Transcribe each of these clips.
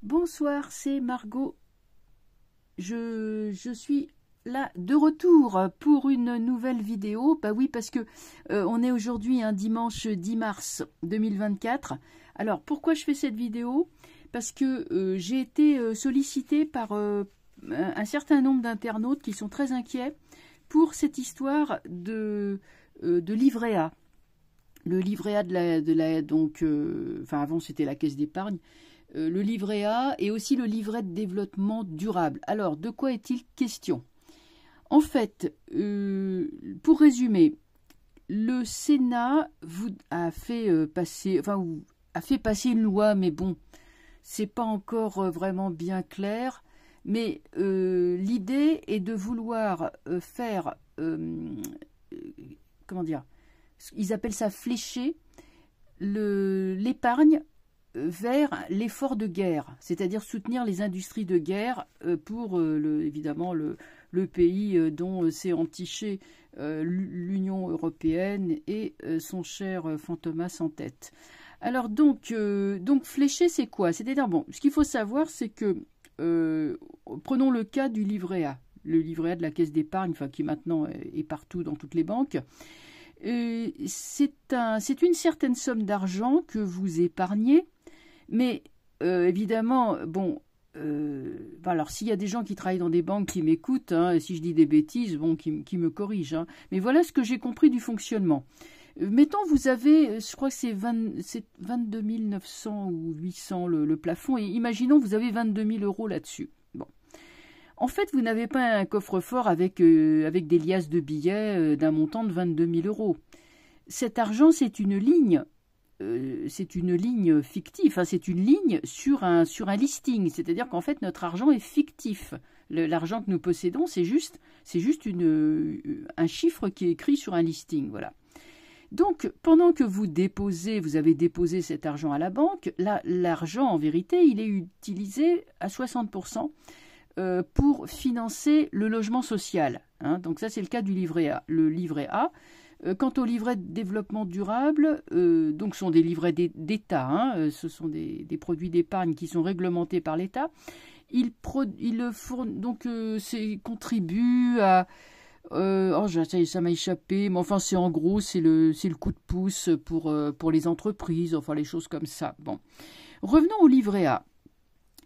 Bonsoir, c'est Margot. Je suis là de retour pour une nouvelle vidéo. Bah oui, parce que on est aujourd'hui un dimanche 10 mars 2024. Alors, pourquoi je fais cette vidéo? Parce que j'ai été sollicitée par un certain nombre d'internautes qui sont très inquiets pour cette histoire de livret A. Le livret A enfin avant c'était la caisse d'épargne. Le livret A et aussi le livret de développement durable. Alors, de quoi est-il question? En fait, pour résumer, le Sénat a fait passer une loi, mais bon, c'est pas encore vraiment bien clair. Mais l'idée est de vouloir faire, comment dire, ils appellent ça flécher l'épargne vers l'effort de guerre, c'est-à-dire soutenir les industries de guerre pour évidemment le pays dont s'est entiché l'Union européenne et son cher Fantomas en tête. Alors donc flécher, c'est quoi? C'est-à-dire, bon, ce qu'il faut savoir, c'est que prenons le cas du livret A, le livret A de la caisse d'épargne, enfin, qui maintenant est partout dans toutes les banques. C'est une certaine somme d'argent que vous épargnez, mais évidemment, bon, alors s'il y a des gens qui travaillent dans des banques qui m'écoutent, hein, si je dis des bêtises, bon, qui me corrigent, hein, mais voilà ce que j'ai compris du fonctionnement. Mettons, vous avez, je crois que c'est 22 900 ou 800 le plafond, et imaginons vous avez 22 000 euros là-dessus. Bon. En fait, vous n'avez pas un coffre-fort avec des liasses de billets d'un montant de 22 000 euros. Cet argent, c'est une ligne fictive, enfin, c'est une ligne sur un listing, c'est-à-dire qu'en fait, notre argent est fictif. L'argent que nous possédons, c'est juste un chiffre qui est écrit sur un listing, voilà. Donc, pendant que vous avez déposé cet argent à la banque, l'argent, en vérité, il est utilisé à 60%. Pour financer le logement social. Hein. Donc ça, c'est le cas du livret A. Le livret A, quant au livret de développement durable, donc sont des livrets d'État, hein, ce sont des produits d'épargne qui sont réglementés par l'État. Donc contribue à... ça m'a échappé, mais enfin, en gros, c'est le coup de pouce pour les entreprises, enfin, les choses comme ça. Bon. Revenons au livret A.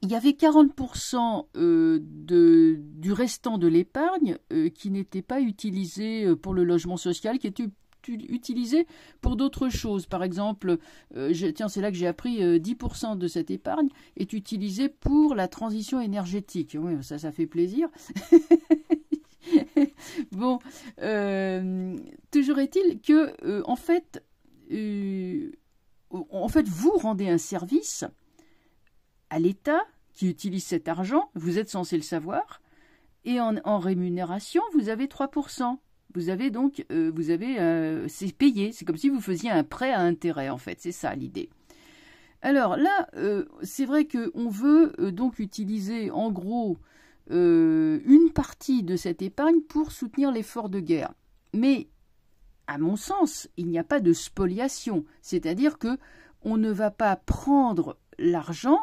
Il y avait 40% du restant de l'épargne qui n'était pas utilisé pour le logement social, qui était utilisé pour d'autres choses. Par exemple, c'est là que j'ai appris, 10% de cette épargne est utilisé pour la transition énergétique. Oui, ça fait plaisir. Bon, toujours est-il que, en fait, vous rendez un service à l'État qui utilise cet argent, vous êtes censé le savoir, et en rémunération, vous avez 3%. Vous avez donc, c'est payé, c'est comme si vous faisiez un prêt à intérêt, en fait, c'est ça l'idée. Alors là, c'est vrai qu'on veut donc utiliser en gros une partie de cette épargne pour soutenir l'effort de guerre. Mais, à mon sens, il n'y a pas de spoliation, c'est-à-dire que on ne va pas prendre l'argent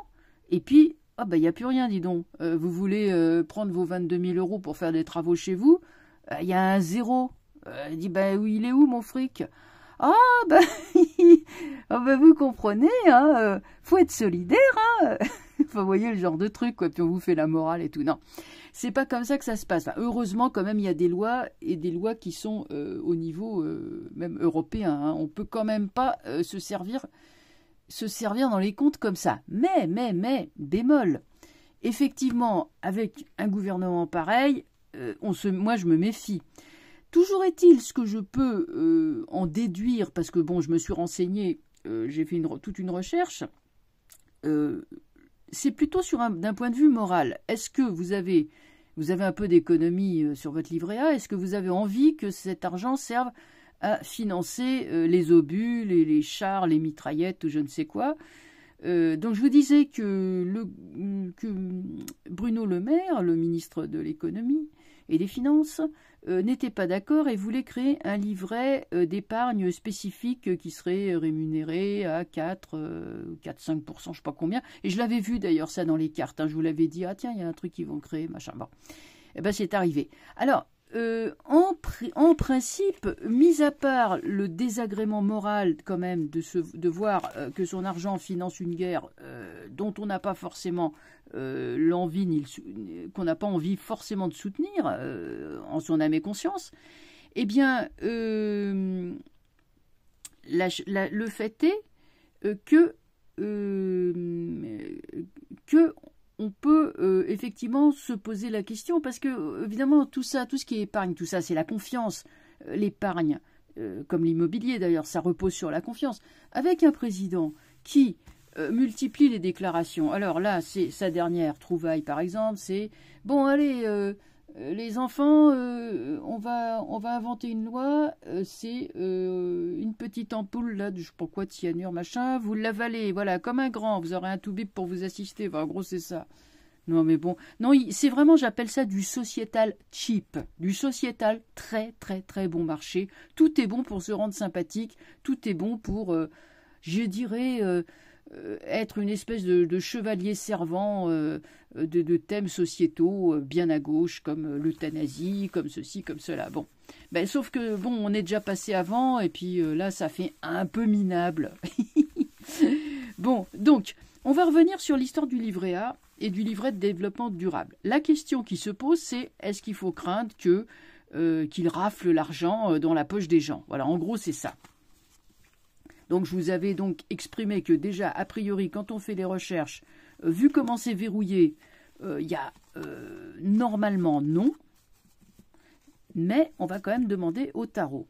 et puis, il n'y a plus rien, dis donc. Vous voulez prendre vos 22 000 euros pour faire des travaux chez vous, il y a un zéro. Il dit, oui, il est où mon fric? Ah, vous comprenez, hein, faut être solidaire, hein. Enfin, vous voyez le genre de truc, quoi, puis on vous fait la morale et tout. Non, c'est pas comme ça que ça se passe. Enfin, heureusement, quand même, il y a des lois, et des lois qui sont au niveau même européen. Hein. On peut quand même pas se servir dans les comptes comme ça. Mais, bémol. Effectivement, avec un gouvernement pareil, moi je me méfie. Toujours est-il, ce que je peux en déduire, parce que bon, je me suis renseignée, j'ai fait toute une recherche, c'est plutôt d'un point de vue moral. Est-ce que vous avez un peu d'économie sur votre livret A? Est-ce que vous avez envie que cet argent serve à financer les obus, les chars, les mitraillettes ou je ne sais quoi? Donc je vous disais que Bruno Le Maire, le ministre de l'économie, et des Finances n'était pas d'accord et voulait créer un livret d'épargne spécifique qui serait rémunéré à 4-5%, je ne sais pas combien. Et je l'avais vu d'ailleurs ça dans les cartes, hein, je vous l'avais dit, ah tiens, il y a un truc qu'ils vont créer, machin. Bon, et ben c'est arrivé. Alors, en principe, mis à part le désagrément moral quand même de voir que son argent finance une guerre dont on n'a pas forcément l'envie, qu'on n'a pas envie forcément de soutenir en son âme et conscience, eh bien, le fait est que on peut effectivement se poser la question, parce que évidemment tout ce qui est épargne, tout ça c'est la confiance. L'épargne, comme l'immobilier d'ailleurs, ça repose sur la confiance. Avec un président qui multiplie les déclarations, alors là c'est sa dernière trouvaille par exemple, c'est bon allez les enfants, on va inventer une loi, c'est une petite ampoule là, je sais pas quoi, de cyanure, machin, vous l'avalez, voilà, comme un grand, vous aurez un tout bip pour vous assister, enfin, en gros c'est ça. Non mais bon, non, c'est vraiment, j'appelle ça du sociétal cheap, du sociétal très très très bon marché, tout est bon pour se rendre sympathique, tout est bon pour, je dirais, être une espèce de chevalier servant de thèmes sociétaux bien à gauche, comme l'euthanasie, comme ceci, comme cela. Bon, ben, sauf que bon, on est déjà passé avant, et puis là, ça fait un peu minable. Bon, donc, on va revenir sur l'histoire du livret A et du livret de développement durable. La question qui se pose, c'est est-ce qu'il faut craindre qu'il rafle l'argent dans la poche des gens? Voilà, en gros, c'est ça. Donc, je vous avais donc exprimé que déjà, a priori, quand on fait les recherches, vu comment c'est verrouillé, il y a normalement non, mais on va quand même demander au tarot.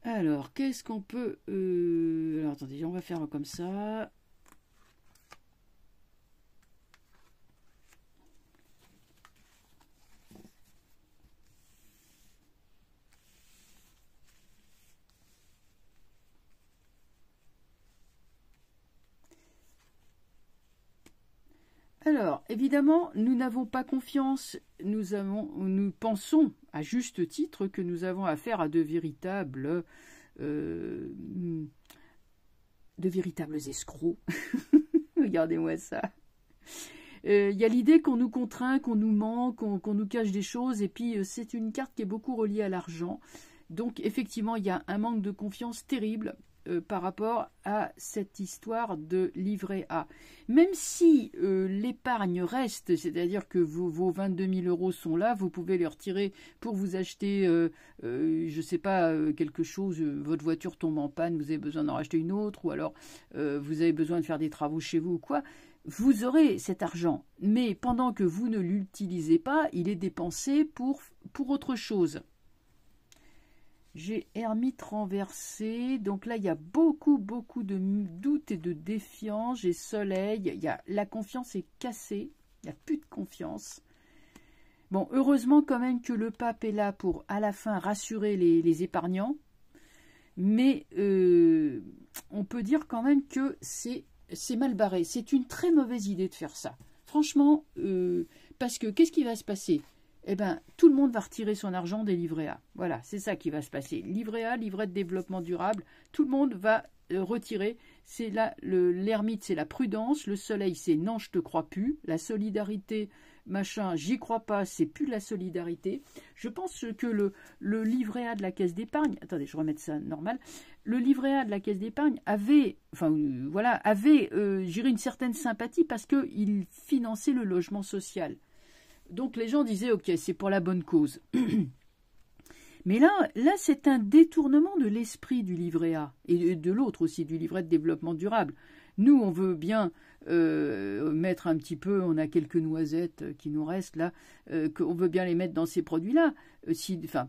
Alors, qu'est-ce qu'on peut... Alors, attendez, on va faire comme ça... Alors, évidemment, nous n'avons pas confiance, nous pensons, à juste titre, que nous avons affaire à de véritables escrocs. Regardez-moi ça. Il y a l'idée qu'on nous contraint, qu'on nous ment, qu'on nous cache des choses, et puis c'est une carte qui est beaucoup reliée à l'argent. Donc, effectivement, il y a un manque de confiance terrible par rapport à cette histoire de livret A. Même si l'épargne reste, c'est-à-dire que vos 22 000 € sont là, vous pouvez les retirer pour vous acheter, je ne sais pas, quelque chose, votre voiture tombe en panne, vous avez besoin d'en racheter une autre, ou alors vous avez besoin de faire des travaux chez vous ou quoi, vous aurez cet argent. Mais pendant que vous ne l'utilisez pas, il est dépensé pour autre chose. J'ai ermite renversé, donc là il y a beaucoup de doutes et de défiance. J'ai soleil, la confiance est cassée, il n'y a plus de confiance. Bon, heureusement quand même que le pape est là pour à la fin rassurer les épargnants, mais on peut dire quand même que c'est mal barré. C'est une très mauvaise idée de faire ça, franchement, parce que qu'est-ce qui va se passer ? Eh bien, tout le monde va retirer son argent des livrets A. Voilà, c'est ça qui va se passer. Livret A, livret de développement durable, tout le monde va retirer. C'est là, l'ermite, c'est la prudence. Le soleil, c'est non, je te crois plus. La solidarité, machin, j'y crois pas, c'est plus la solidarité. Je pense que le livret A de la caisse d'épargne, attendez, je remets ça normal. Le livret A de la caisse d'épargne avait, j'irais une certaine sympathie parce qu'il finançait le logement social. Donc les gens disaient, ok, c'est pour la bonne cause. Mais là c'est un détournement de l'esprit du livret A, et de l'autre aussi, du livret de développement durable. Nous, on veut bien mettre un petit peu, on a quelques noisettes qui nous restent là, qu'on veut bien les mettre dans ces produits-là,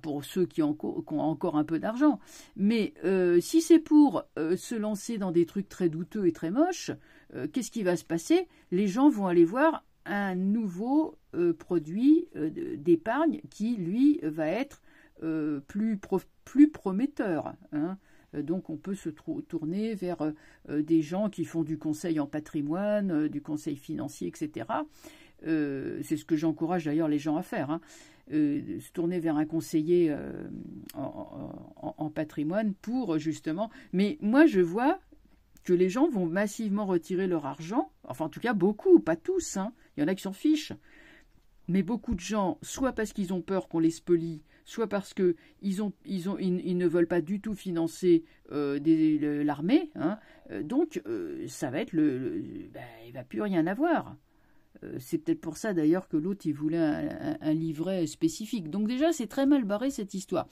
pour ceux qui ont encore un peu d'argent. Mais si c'est pour se lancer dans des trucs très douteux et très moches, qu'est-ce qui va se passer? Les gens vont aller voir un nouveau produit d'épargne qui, lui, va être plus prometteur, hein. Donc on peut se tourner vers des gens qui font du conseil en patrimoine, du conseil financier, etc. C'est ce que j'encourage d'ailleurs les gens à faire, hein. Se tourner vers un conseiller en patrimoine pour justement... Mais moi je vois que les gens vont massivement retirer leur argent, enfin en tout cas beaucoup, pas tous, hein. Il y en a qui s'en fichent. Mais beaucoup de gens, soit parce qu'ils ont peur qu'on les spolie, soit parce qu'ils ils ne veulent pas du tout financer l'armée, hein. Donc ça va être il ne va plus rien avoir. C'est peut-être pour ça d'ailleurs que l'autre il voulait un livret spécifique. Donc déjà c'est très mal barré cette histoire.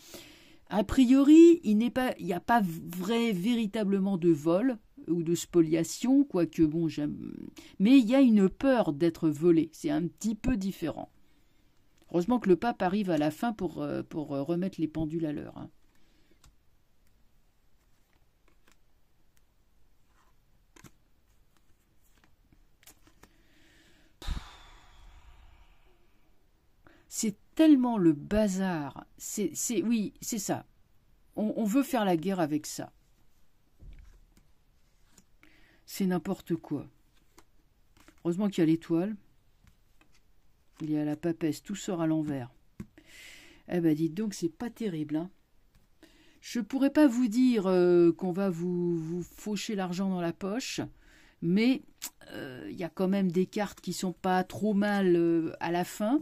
A priori, il n'y a pas véritablement de vol ou de spoliation, quoique bon, mais il y a une peur d'être volé. C'est un petit peu différent. Heureusement que le pape arrive à la fin pour remettre les pendules à l'heure, hein. C'est tellement le bazar. Oui, c'est ça. On veut faire la guerre avec ça. C'est n'importe quoi. Heureusement qu'il y a l'étoile. Il y a la papesse, tout sort à l'envers. Eh ben dites donc, c'est pas terrible, hein. Je pourrais pas vous dire qu'on va vous faucher l'argent dans la poche, mais il y a quand même des cartes qui sont pas trop mal à la fin.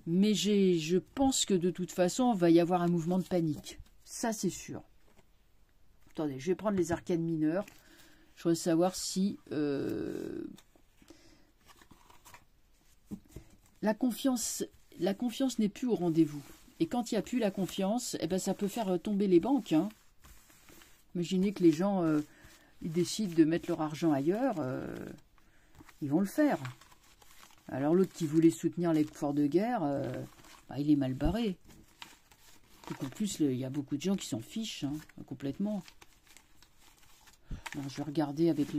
Mais je pense que de toute façon, il va y avoir un mouvement de panique. Ça, c'est sûr. Attendez, je vais prendre les arcanes mineures. Je voudrais savoir si la confiance n'est plus au rendez-vous. Et quand il n'y a plus la confiance, eh ben, ça peut faire tomber les banques, hein. Imaginez que les gens ils décident de mettre leur argent ailleurs. Ils vont le faire. Alors l'autre qui voulait soutenir l'effort de guerre, il est mal barré. Donc en plus, il y a beaucoup de gens qui s'en fichent, hein, complètement. Alors, je vais regarder avec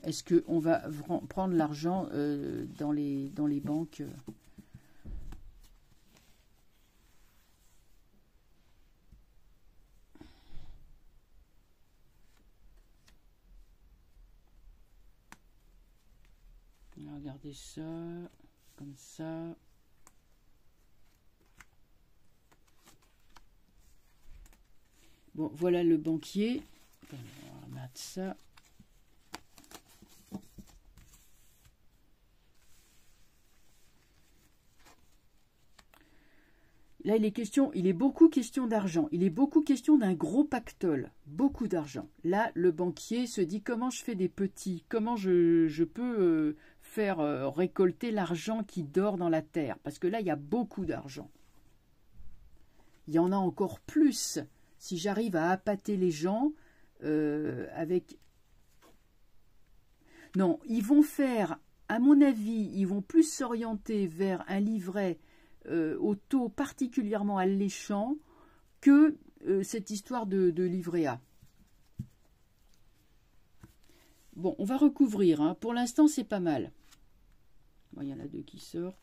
est-ce qu'on va prendre l'argent dans les banques On va regarder ça, comme ça. Bon, voilà le banquier. On va mettre ça. Là, il est beaucoup question d'argent. Il est beaucoup question d'un gros pactole. Beaucoup d'argent. Là, le banquier se dit comment je fais des petits, comment je peux faire récolter l'argent qui dort dans la terre. Parce que là, il y a beaucoup d'argent. Il y en a encore plus si j'arrive à appâter les gens avec... Non, ils vont faire, à mon avis, ils vont plus s'orienter vers un livret au taux particulièrement alléchant que cette histoire de livret A. Bon, on va recouvrir, hein. Pour l'instant, c'est pas mal. Bon, il y en a deux qui sortent.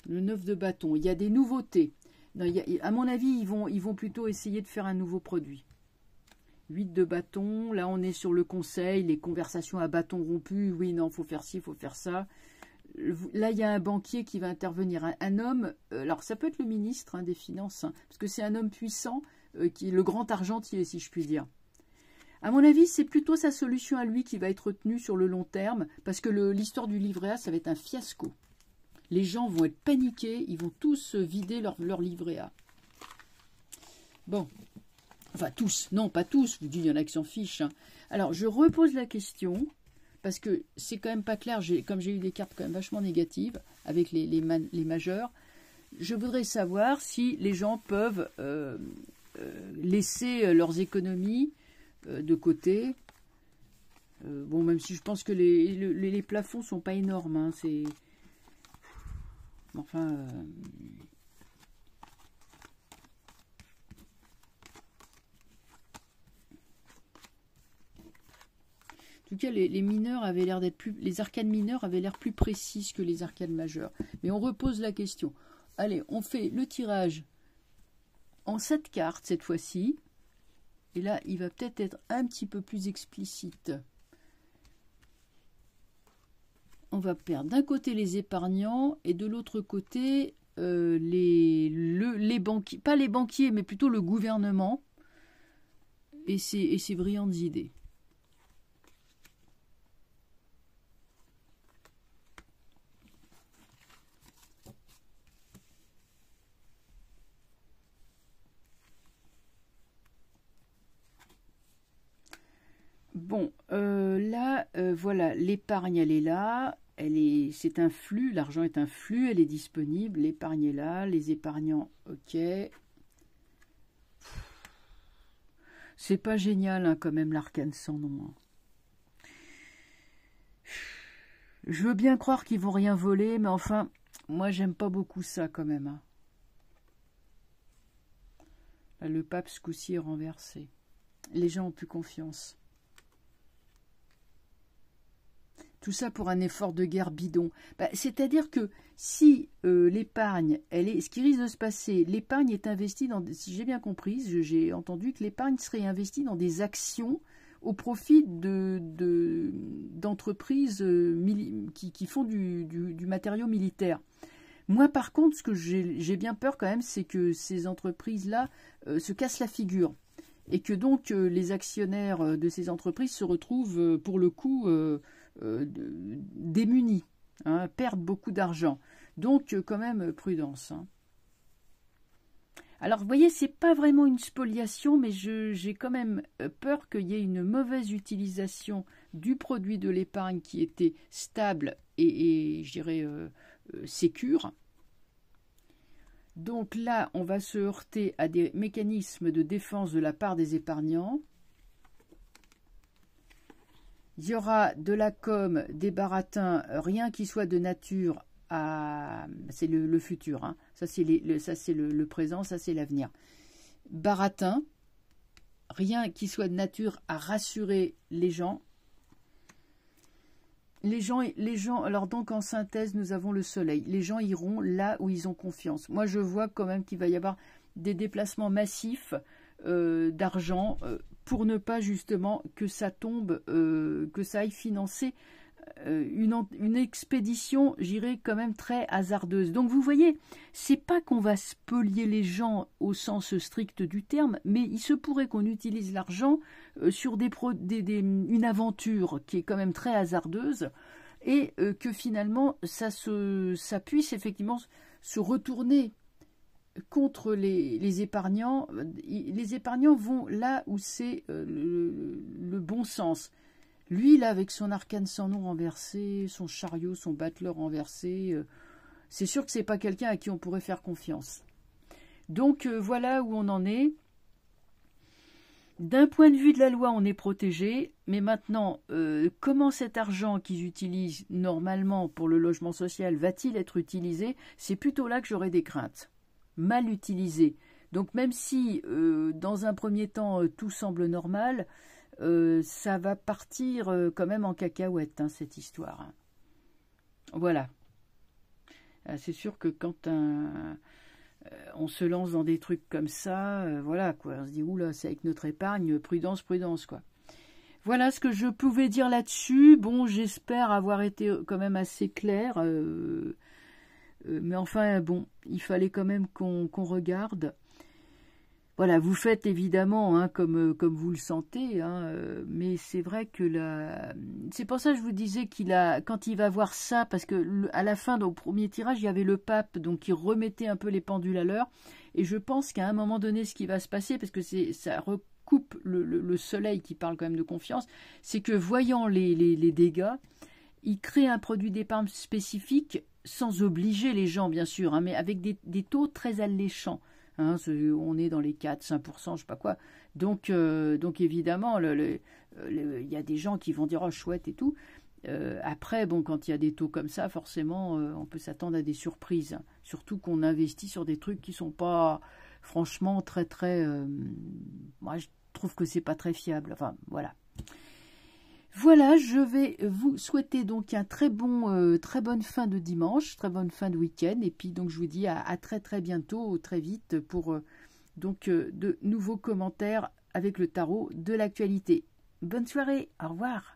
Le 9 de bâton. Il y a des nouveautés. Non, à mon avis, ils vont plutôt essayer de faire un nouveau produit. 8 de bâton. Là, on est sur le conseil, les conversations à bâton rompu. Oui, non, il faut faire ci, il faut faire ça. Là, il y a un banquier qui va intervenir. Un homme, alors ça peut être le ministre, hein, des Finances, hein, parce que c'est un homme puissant, qui est le grand argentier, si je puis dire. À mon avis, c'est plutôt sa solution à lui qui va être retenue sur le long terme, parce que l'histoire du livret A, ça va être un fiasco. Les gens vont être paniqués, ils vont tous vider leur livret A. Bon, enfin tous, non pas tous, vous dites il y en a qui s'en fichent, hein. Alors je repose la question, parce que c'est quand même pas clair, comme j'ai eu des cartes quand même vachement négatives avec les majeurs, je voudrais savoir si les gens peuvent laisser leurs économies de côté. Bon, même si je pense que les plafonds sont pas énormes, hein, c'est... Enfin, En tout cas, les mineurs avaient l'air d'être plus... Les arcanes mineures avaient l'air plus précises que les arcanes majeures. Mais on repose la question. Allez, on fait le tirage en 7 cartes cette fois-ci. Et là, il va peut-être être un petit peu plus explicite. On va perdre d'un côté les épargnants et de l'autre côté les banquiers. Pas les banquiers, mais plutôt le gouvernement et ses brillantes idées. Bon, là, voilà, l'épargne, elle est là. C'est un flux, l'argent est un flux, elle est disponible. L'épargne est là, les épargnants, ok. C'est pas génial, hein, quand même, l'arcane sans nom. Hein. Je veux bien croire qu'ils vont rien voler, mais enfin, moi, j'aime pas beaucoup ça, quand même. Hein. Là, le pape, ce coup-ci, est renversé. Les gens ont plus confiance. Tout ça pour un effort de guerre bidon. Bah, c'est-à-dire que si l'épargne, ce qui risque de se passer, l'épargne est investie dans, si j'ai bien compris, j'ai entendu que l'épargne serait investie dans des actions au profit d'entreprises qui font du matériau militaire. Moi, par contre, ce que j'ai bien peur quand même, c'est que ces entreprises-là se cassent la figure. Et que donc les actionnaires de ces entreprises se retrouvent, pour le coup, démunis, hein, perdent beaucoup d'argent. Donc, quand même, prudence. Hein. Alors, vous voyez, c'est pas vraiment une spoliation, mais j'ai quand même peur qu'il y ait une mauvaise utilisation du produit de l'épargne qui était stable et je dirais, sécure. Donc là, on va se heurter à des mécanismes de défense de la part des épargnants. Il y aura de la com, des baratins, rien qui soit de nature à... C'est le futur, hein. Ça c'est le présent, ça c'est l'avenir. Baratin, rien qui soit de nature à rassurer les gens. Les gens, alors donc en synthèse, nous avons le soleil. Les gens iront là où ils ont confiance. Moi, je vois quand même qu'il va y avoir des déplacements massifs d'argent pour ne pas justement que ça tombe, que ça aille financer une expédition, j'irais quand même très hasardeuse. Donc vous voyez, c'est pas qu'on va spolier les gens au sens strict du terme, mais il se pourrait qu'on utilise l'argent sur une aventure qui est quand même très hasardeuse et que finalement ça puisse effectivement se retourner contre les épargnants. Les épargnants vont là où c'est le bon sens. Lui, là, avec son arcane sans nom renversé, son chariot, son battleur renversé, c'est sûr que c'est pas quelqu'un à qui on pourrait faire confiance. Donc, voilà où on en est. D'un point de vue de la loi, on est protégé, mais maintenant, comment cet argent qu'ils utilisent normalement pour le logement social va-t-il être utilisé? C'est plutôt là que j'aurais des craintes. Mal utilisé. Donc, même si, dans un premier temps, tout semble normal, ça va partir quand même en cacahuète, hein, cette histoire. Hein. Voilà. C'est sûr que quand on se lance dans des trucs comme ça, voilà, quoi. On se dit, oula, c'est avec notre épargne, prudence, prudence, quoi. Voilà ce que je pouvais dire là-dessus. Bon, j'espère avoir été quand même assez clair. Mais enfin, bon, il fallait quand même qu'on regarde. Voilà, vous faites évidemment hein, comme vous le sentez, hein, mais c'est vrai que c'est pour ça que je vous disais quand il va voir ça, parce que à la fin, au premier tirage, il y avait le pape, donc il remettait un peu les pendules à l'heure, et je pense qu'à un moment donné, ce qui va se passer, parce que ça recoupe le soleil qui parle quand même de confiance, c'est que voyant les dégâts, il crée un produit d'épargne spécifique, sans obliger les gens, bien sûr, hein, mais avec des taux très alléchants. Hein, on est dans les 4-5%, je ne sais pas quoi. Donc évidemment, il y a des gens qui vont dire « Oh, chouette » et tout. Après, bon, quand il y a des taux comme ça, forcément, on peut s'attendre à des surprises. Surtout qu'on investit sur des trucs qui ne sont pas, franchement, très... moi, je trouve que c'est pas très fiable. Enfin, voilà. Voilà, je vais vous souhaiter donc un très bonne fin de dimanche, très bonne fin de week-end. Et puis donc je vous dis à très très bientôt, très vite pour de nouveaux commentaires avec le tarot de l'actualité. Bonne soirée, au revoir.